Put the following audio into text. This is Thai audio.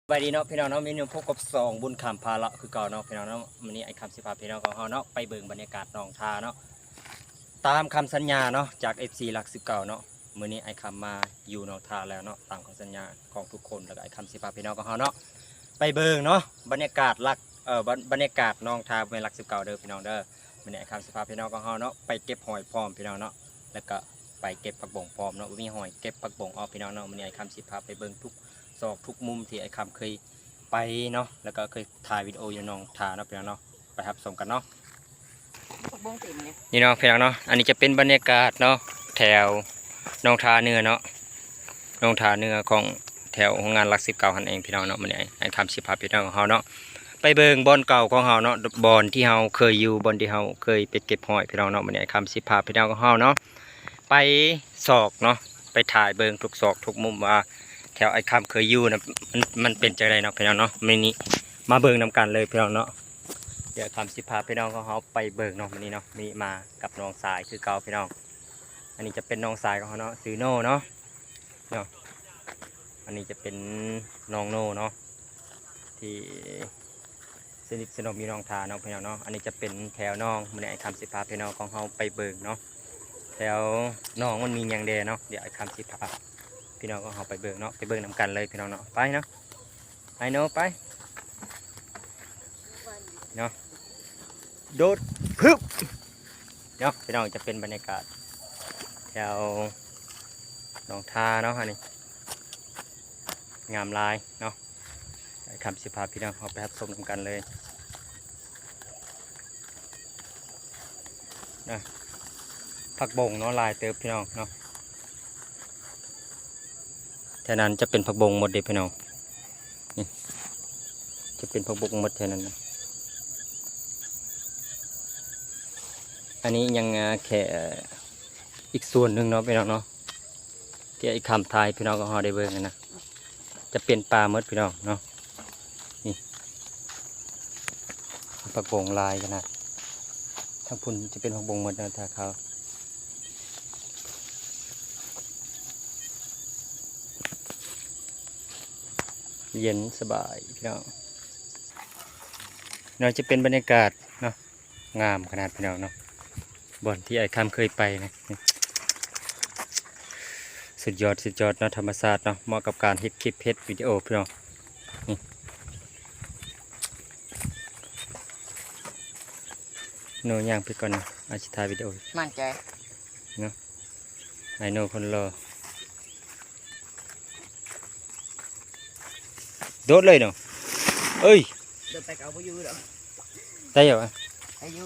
สวัสดีเนาะพี่น้องเนาะมีหนึ่งพบกับสองบุญคำพาเลาะคือเก่าเนาะพี่น้องเนาะวันนี้ไอ้คำสิพาพี่น้องของเราเนาะไปเบิ่งบรรยากาศหนองทาเนาะตามคำสัญญาเนาะจาก FC หลัก19เนาะมื้อนี้ไอ้คำมาอยู่หนองทาแล้วเนาะตามคำสัญญาของทุกคนแล้วก็ไอ้คำสิพาพี่น้องของเราเนาะไปเบิ่งเนาะบรรยากาศหลักบรรยากาศหนองทาเป็นหลัก19เด้อพี่น้องเด้อมื้อนี้ไอ้คำสิพาพี่น้องของเราเนาะไปเก็บหอยพร้อมพี่น้องเนาะแล้วก็ไปเก็บผักบงพร้อมเนาะมีหอยเก็บผักบงออกพี่น้องเนาะมื้อนี้ไอ้คำสิพาไปเบิ่งทุกซอกทุกมุมที่ไอ้คำเคยไปเนาะแล้วก็เคยถ่ายวิดีโออยู่น้องทาเนาะพี่น้องเนาะไปครับส่งกันเนาะนี่เนาะพี่น้องเนาะอันนี้จะเป็นบรรยากาศเนาะแถวน้องทาเนื้อเนาะน้องทาเนื้อของแถวโรงงานหลัก19หันเองพี่น้องเนาะมันไอ้คำสิพาพี่น้องของเราเนาะไปเบิ่งบอนเก่าของเราเนาะบอนที่เราเคยอยู่บอนที่เราเคยไปเก็บหอยพี่น้องเนาะมันไอ้คำสิพาพี่น้องของเราเนาะไปศอกเนาะไปถ่ายเบิ่งทุกศอกทุกมุมว่าแถวไอ้คำเคยอยู่นะมันเป็นจังไรเนาะพี่น้องเนาะมันนี้มาเบิ่งนำกันเลยพี่น้องเนาะเดี๋ยวคำสิพาพี่น้องของเขาไปเบิ่งเนาะวันนี้เนาะมีมากับน้องสายคือเก่าพี่น้องอันนี้จะเป็นน้องสายของเขาเนาะซื้อโน่เนาะอันนี้จะเป็นน้องโน่เนาะที่สนิทสนมมีน้องทาเนาะพี่น้องเนาะอันนี้จะเป็นแถวน้องมันไอ้คำสิพาพี่น้องของเขาไปเบิ่งเนาะแถวน้องมันมีอย่างเดเนาะเดี๋ยวไอ้คำสิพาพี่น้องก็เอาไปเบิ่งเนาะไปเบิ่งนำกันเลยพี่น้องเนาะไปเนาะไอโน่ไปเนาะโดดพึบเนาะพี่น้องจะเป็นบรรยากาศแถวหนองทาเนาะอันนี้งามลายเนาะคำสิพาพี่น้องเอาไปรับชมนำกันเลยนะผักบงเนาะลายเติบพี่น้องเนาะแถวนั้นจะเป็นผักบงหมดเลยพี่น้องนี่จะเป็นผักบงหมดแถวนั้นนะอันนี้ยังแค่อีกส่วนหนึ่งเนาะพี่น้องเนาะที่ไอ้คำทายพี่น้องก็หอได้เบิ่งกันนะจะเป็นปลาหมดพี่น้องเนาะนี่ผักบงลายกันนะทั้งพุ่นจะเป็นผักบงหมดนะถ้าเขาเย็นสบายพี่น้องเราจะเป็นบรรยากาศเนาะงามขนาดพี่น้องเนาะบ่อนที่ไอ้คำเคยไปนะสุดยอดเนาะธรรมศาสตร์เนาะเหมาะกับการเฮ็ดคลิปเฮ็ดวิดีโอพี่น้องนี่โน่ย่างไปก่อนนะอาชิตายวิดีโอมั่นใจเนาะไอโน่คนรอโดดเลยเนาะเอ้ยเดินไปเอาไปอยู่หรอได้เหรออายุ